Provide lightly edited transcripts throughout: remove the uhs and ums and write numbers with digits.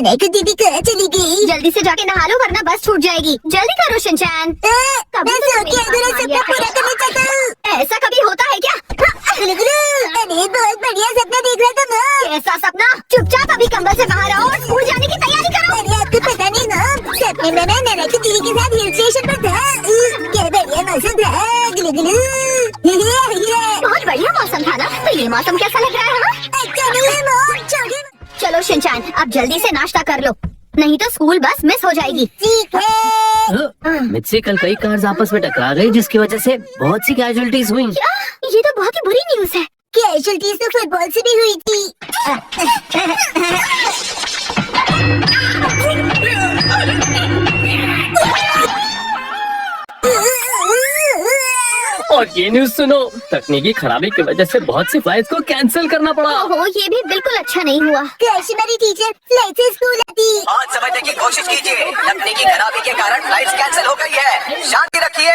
नैको दीदी कहाँ चली गई? जल्दी से जाके नहा लो वरना बस छूट जाएगी। जल्दी करो शिनचैन। मैं सो के अधूरा सपना पूरा करना चाहता हूँ। ऐसा कभी होता है क्या? अरे बहुत बढ़िया सपना देख रहा था मैं। ऐसा सपना? चुपचाप अभी कंबल से बाहर आओ और स्कूल जाने की तैयारी करो। अरे आपको पता नहीं ना, सपने में मैं नैको दीदी के साथ हिल स्टेशन पर था। क्या बढ़िया मौसम था। बहुत बढ़िया मौसम था ना? तो ये मौसम कैसा लग रहा है? अच्छा नहीं है मॉम, छोड़िए। चलो शिनचैन अब जल्दी से नाश्ता कर लो, नहीं तो स्कूल बस मिस हो जाएगी। ठीक है। मुझसे कल कई कार्स आपस में टकरा गई जिसकी वजह से बहुत सी कैजुअलिटीज हुई। क्या? ये तो बहुत ही बुरी न्यूज़ है। कैजुअलिटीज तो फुटबॉल से भी हुई थी। और ये न्यूज सुनो, तकनीकी खराबी की वजह से बहुत सी फ्लाइट्स को कैंसिल करना पड़ा। ओहो, ये भी बिल्कुल अच्छा नहीं हुआ। काश हमारी टीचर फ्लाइट से स्कूल आती। आज समझने की कोशिश कीजिए, तकनीकी खराबी के कारण फ्लाइट कैंसिल हो गई है। शांति रखिए।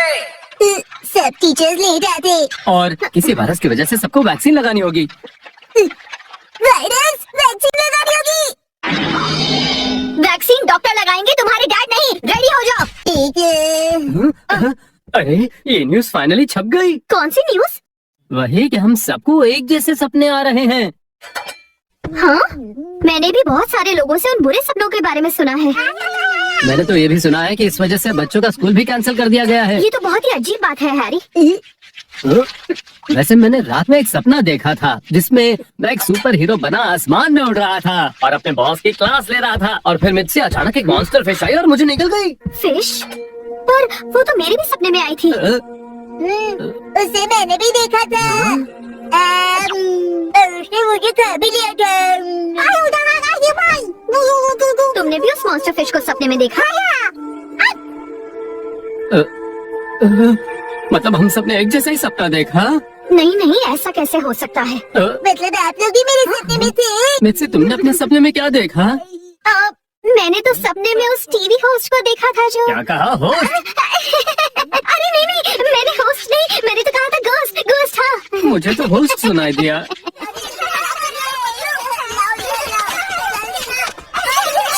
सब टीचर्स लेट आते। और किसी वायरस की वजह से सबको वैक्सीन लगानी होगी। वायरस वैक्सीन लगानी होगी। वैक्सीन डॉक्टर लगाएंगे, तुम्हारे डैड नहीं। रेडी हो जाओ। ठीक है। अरे ये न्यूज फाइनली छप गई। कौन सी न्यूज़? वही कि हम सबको एक जैसे सपने आ रहे हैं। हाँ, मैंने भी बहुत सारे लोगों से उन बुरे सपनों के बारे में सुना है। मैंने तो ये भी सुना है कि इस वजह से बच्चों का स्कूल भी कैंसिल कर दिया गया है। ये तो बहुत ही अजीब बात है हैरी। वैसे मैंने रात में एक सपना देखा था जिसमें मैं एक सुपर हीरो बना आसमान में उड़ रहा था और अपने बॉस की क्लास ले रहा था और फिर मुझसे अचानक एक मॉन्स्टर फिश आई और मुझे निकल गई। फिश? पर वो तो मेरे भी सपने में आई थी। उसे मैंने भी देखा था। उसने मुझे खा भी लिया था। तुमने भी उस मॉन्स्टर फिश को सपने में देखा? मतलब हम सबने एक जैसा ही सपना देखा? नहीं नहीं, ऐसा कैसे हो सकता है? मतलब आप लोग भी मेरे सपने में थे? मुझसे तुमने अपने सपने में क्या देखा? मैंने तो सपने में उस टीवी होस्ट को देखा था जो। क्या कहा होस्ट? अरे नहीं, मैंने होस्ट नहीं, मैंने तो कहा था घोस्ट। घोस्ट था। मुझे तो होस्ट सुनाई दिया।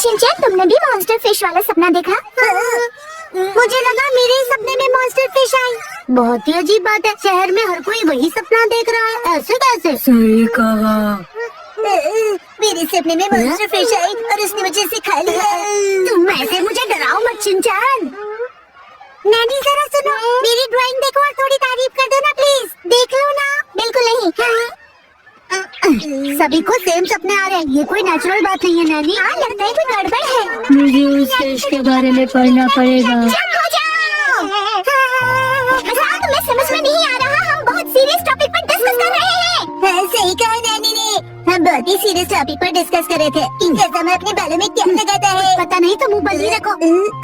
शिनचैन, तुमने भी मॉन्स्टर फिश वाला सपना देखा? मुझे लगा मेरे सपने में मॉन्स्टर फिश आई। बहुत ही अजीब बात है, शहर में हर कोई वही सपना देख रहा है, ऐसे कैसे? सही कहा। मेरे सपने में मॉन्स्टर फिश आई और उसने मुझे सिखा लिया। तुम ऐसे मुझे डराओ मत शिनचैन। नैनी जरा सुनो, मेरी ड्राइंग देखो और थोड़ी तारीफ कर दो ना प्लीज। देख लो ना। बिल्कुल नहीं। सभी को सेम सपने आ रहे हैं, ये कोई नेचुरल बात नहीं है नैनी। हाँ, लगता है कोई गड़बड़ है। मुझे उस फिश के बारे में पढ़ना पड़ेगा। चुप हो जाओ। मजाक तुम्हें समझ में नहीं आ रहा, हम बहुत सीरियस टॉपिक पर डिस्कस कर रहे हैं। हाँ, सही कहा नैनी ने, हम बहुत ही सीरियस टॉपिक पर डिस्कस कर रहे थे। जैसा मैं अपने बालों में क्या लगाता है पता नहीं, तो मुँह बंद ही रखो।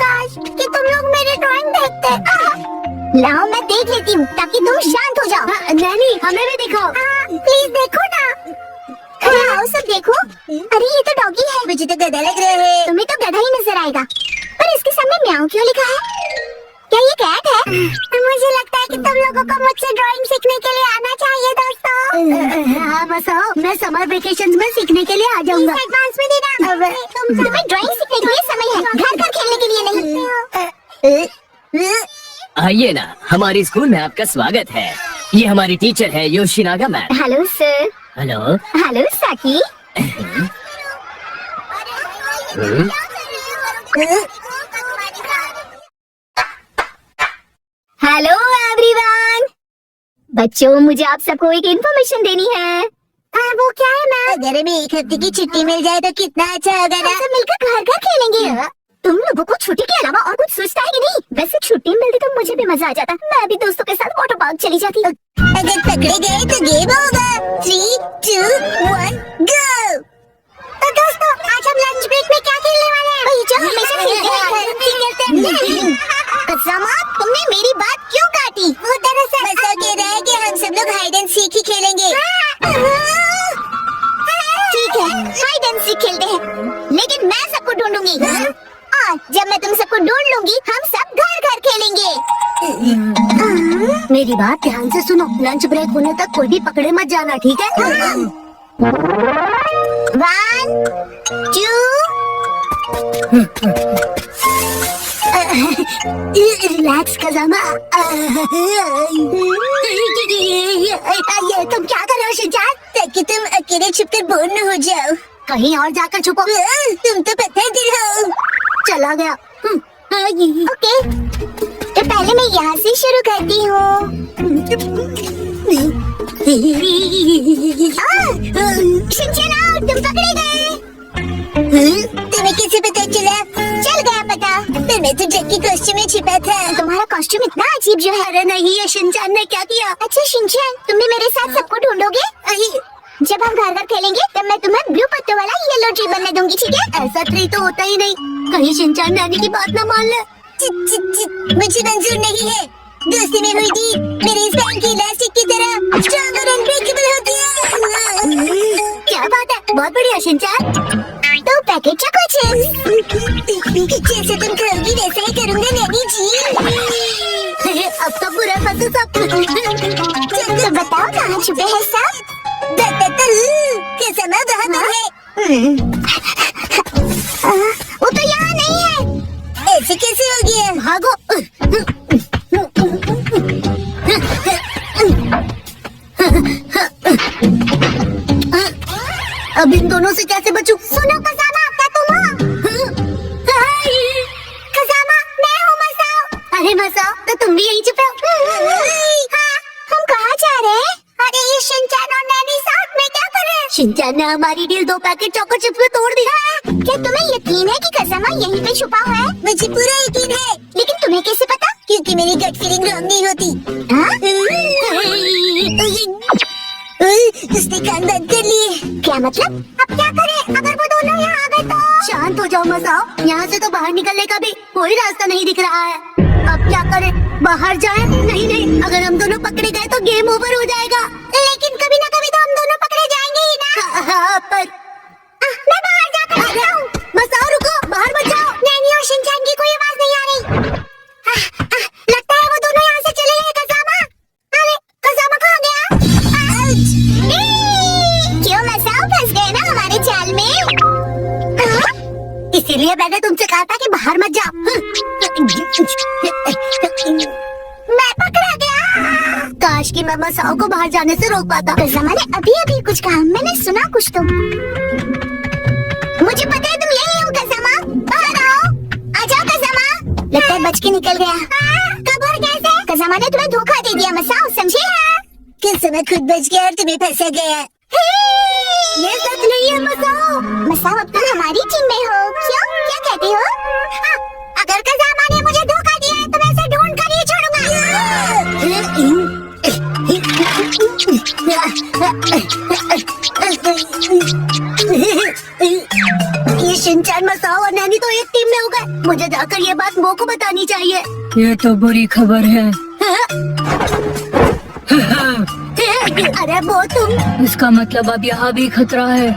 काश कि तुम लोग मेरी ड्राइंग देखते। लाओ मैं देख लेती हूँ ताकि तुम शांत हो जाओ। नैनी, हमें भी दिखाओ। प्लीज देखो ना। आओ सब देखो। अरे ये तो डॉगी है। मुझे तो गधा लग रहा है। तुम्हें तो गधा ही नजर आएगा, पर इसके सामने म्याऊ क्यों लिखा है? क्या ये कैट है? मुझे लगता है कि तुम लोगों को मुझसे ड्राइंग सीखने के लिए आना चाहिए दोस्तों। हाँ बस आओ, मैं समर वेकेशन में सीखने के लिए आ जाऊंगा। एडवांस में देना। तुम्हें ड्राइंग सीखने के लिए समय है, घर घर खेलने के लिए नहीं। आइए ना, हमारी स्कूल में आपका स्वागत है। ये हमारी टीचर है Yoshinaga ma'am. Hello sir. Hello. Hello Saki. Hello everyone. बच्चों, मुझे आप सबको एक इन्फॉर्मेशन देनी है। वो क्या है मैम? अगर हमें एक हफ्ते की छुट्टी मिल जाए तो कितना अच्छा होगा ना। सब मिलकर घर घर खेलेंगे। तुम लोगों को छुट्टी के अलावा और कुछ सोचता है कि नहीं? वैसे छुट्टी मिलती तो मुझे भी मजा आ जाता, मैं भी दोस्तों के साथ वाटर पार्क चली जाती। अगर पकड़े गए तो गेम होगा। 3, 2, 1, गो। तो दोस्तों, आज हम लंच ब्रेक में क्या खेलने वाले हैं? वही जो हमेशा खेलते हैं। कसमा, तुमने मेरी बात क्यों काटी? वो दरअसल ऐसा कह रहा है कि हम सब लोग हाइड एंड सीक ही खेलेंगे। ठीक है, हाइड एंड सीक खेलते हैं, लेकिन मैं सबको ढूंढूंगी। और जब मैं तुम सबको ढूंढ लूंगी, हम सब घर घर खेलेंगे। मेरी बात ध्यान से सुनो, लंच ब्रेक होने तक कोई भी पकड़े मत जाना, ठीक है? 1, 2, रिलैक्स खजामा। ये तुम क्या कर रहे हो शिनचैन? ताकि तुम अकेले छुपकर बोर न हो जाओ। कहीं और जाकर छुपो। तुम तो पत्थर दिल हो। चला गया। ओके, तो पहले मैं यहाँ से शुरू करती हूँ। शिनचैन आउट, तुम पकड़े गए। तुम्हें कैसे पता चला? चल गया पता। फिर मैं तो जैकी कॉस्ट्यूम में छिपा था। तुम्हारा कॉस्ट्यूम इतना अजीब जो है। अरे नहीं, ये शिनचैन ने क्या किया? अच्छा शिनचैन, तुम भी मेरे साथ सबको ढूंढोगे? जब हम घर घर खेलेंगे तब मैं तुम्हें ब्लू पत्तों वाला येलो ट्री बनने दूंगी, ठीक है? ऐसा ट्री तो होता ही नहीं। कहीं शिनचैन नानी की बात ना मान ले। मुझे मंजूर नहीं है। दोस्ती में हुई थी मेरे इस पैन की इलास्टिक की तरह स्ट्रॉन्ग और अनब्रेकेबल होती है। क्या बात है, बहुत बढ़िया शिनचैन। तो पैकेट चको जैसे तुम कहोगी वैसा ही करूंगा नैनी जी। अब तो बुरा फंसे सब। तो बताओ कहाँ छुपे हैं सब? कसमा बहादुर है। वो तो यहाँ नहीं है। ऐसे कैसे हो गया? भागो। अब इन दोनों से कैसे बचूं? सुनो कसामा, क्या तुम हो? कसामा, मैं हूँ मसाओ। अरे मसाओ, तो तुम भी यहीं छुपे हो? हाँ, हम कहाँ जा रहे हैं? अरे ये शिनचैन और नैनी साथ में क्या कर रहे हैं? शिनचैन ने हमारी डील 2 पैकेट चोको चिप्स में तोड़ दी। क्या तुम्हें यकीन है कि कसामा यहीं पे छुपा हुआ है? मुझे पूरा यकीन है। लेकिन तुम्हें कैसे पता? क्योंकि मेरी गट फीलिंग रॉन्ग नहीं होती। उसने कान बंद कर लिए। क्या मतलब? अब क्या करें अगर वो दोनों यहाँ आ गए तो? शांत हो जाओ मसाओ, यहाँ से तो बाहर निकलने का भी कोई रास्ता नहीं दिख रहा है। अब क्या करें? बाहर जाएं? नहीं, अगर हम दोनों पकड़े गए तो गेम ओवर हो जाएगा। लेकिन कभी ना कभी तो हम दोनों पकड़े जाएंगे ही ना। हाँ, पर मैं बाहर जाकर देखता हूँ। मसाओ रुको, बाहर मत जाओ। नैनी और शिनचैन की कोई आवाज नहीं आ रही। लगता है वो दोनों यहाँ से चले गए। कसामा, अरे कसामा कहाँ गया? क्यों मसाओ फंस गए ना हमारे जाल में? इसीलिए मैंने तुमसे कहा था कि बाहर मत जाओ। मैं पकड़ा गया। काश कि मैं मसाओ को बाहर जाने से रोक पाता। कसामा ने अभी कुछ कहा, मैंने सुना कुछ तो। मुझे पता है तुम यही हो कसामा। बाहर आओ, आ जाओ कसामा। लगता है बच के निकल गया। कब और कैसे? कसामा ने तुम्हें धोखा दे दिया मसाओ, समझे? कसामा खुद बच गया और तुम्हें फंसा गया। ये सच नहीं है मसाओ। मसाओ अब तुम हमारी टीम में हो। क्यों? क्या कहते हो? अगर कसामा ने मुझे धोखा दिया है तो मैं इसे ढूंढ कर ही छोड़ूंगा। ये शिनचैन, मसाओ और नैनी तो एक टीम में हो गए। मुझे जाकर ये बात मो को बतानी चाहिए। ये तो बुरी खबर है। अरे वो तुम? इसका मतलब अब यहाँ भी खतरा है।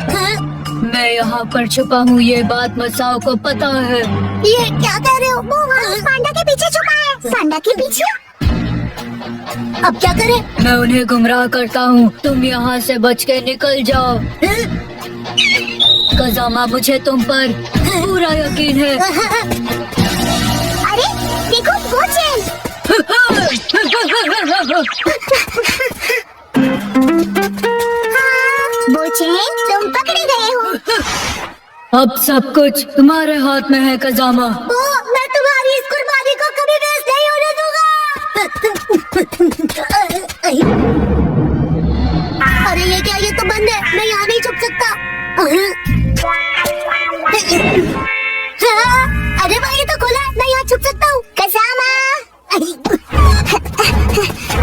मैं यहाँ पर छुपा हूँ, ये बात मसाओ को पता है। ये क्या कह रहे हो? वो वहाँ पांडा के पीछे छुपा है। पांडा के पीछे? अब क्या करें? मैं उन्हें गुमराह करता हूँ, तुम यहाँ से बच के निकल जाओ। कसामा, मुझे तुम पर पूरा यकीन है। अरे देखो वो चेन। वो चेन तुम पकड़े गए हो। अब सब कुछ तुम्हारे हाथ में है कसामा। मैं तुम्हारी इस कुर्बानी को कभी वेस्ट नहीं होने दूंगा। अरे ये क्या? ये तो बंद है, मैं यहाँ नहीं छुप सकता। अरे भाई ये तो खुला है, मैं यहाँ छुप सकता हूँ। कसामा,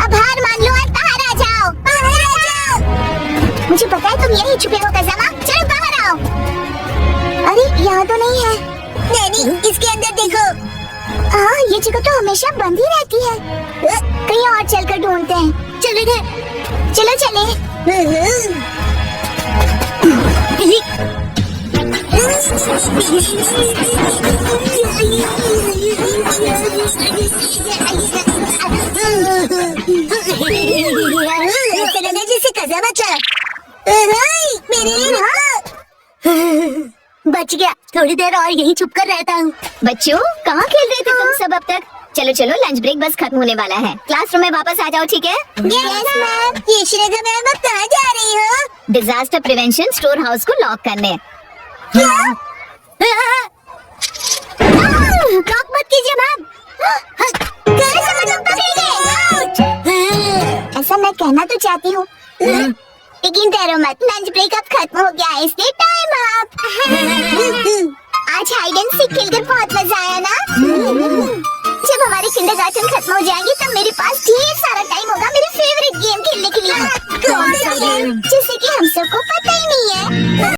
अब हार मान लो और बाहर आ जाओ। बाहर आ जाओ। मुझे पता है तुम यही छुपे हो कसामा, चलो बाहर आओ। अरे यहाँ तो नहीं है। नैनी, इसके अंदर देखो। ये जगह तो हमेशा बंद ही रहती है। कहीं और चलकर ढूंढते हैं। चले गए। चलो चले। जैसे कसामा था। मेरे लिए बच गया। थोड़ी देर और यहीं छुप कर रहता हूँ। बच्चों कहाँ खेल रहे थे तुम सब अब तक? चलो चलो लंच ब्रेक बस खत्म होने वाला है। क्लासरूम में वापस आ जाओ, ठीक है? Yes ma'am. ये श्रीजा मैम अब कहाँ जा रही हो? डिजास्टर प्रिवेंशन स्टोर हाउस को लॉक करने। लॉक मत कीजिए मैम। ऐसा मैं कहना तो चाहती हूँ, लेकिन डरो मत, लंच ब्रेक अब खत्म हो गया है, इसलिए टाइम अप। आज हाइड एंड सीक खेलकर बहुत मजा आया ना? जब हमारी किंडरगार्टन खत्म हो जाएगी तब मेरे पास ढेर सारा टाइम होगा मेरे फेवरेट गेम खेलने के लिए। कौन सा गेम? जिसे कि हम सबको पता ही नहीं है।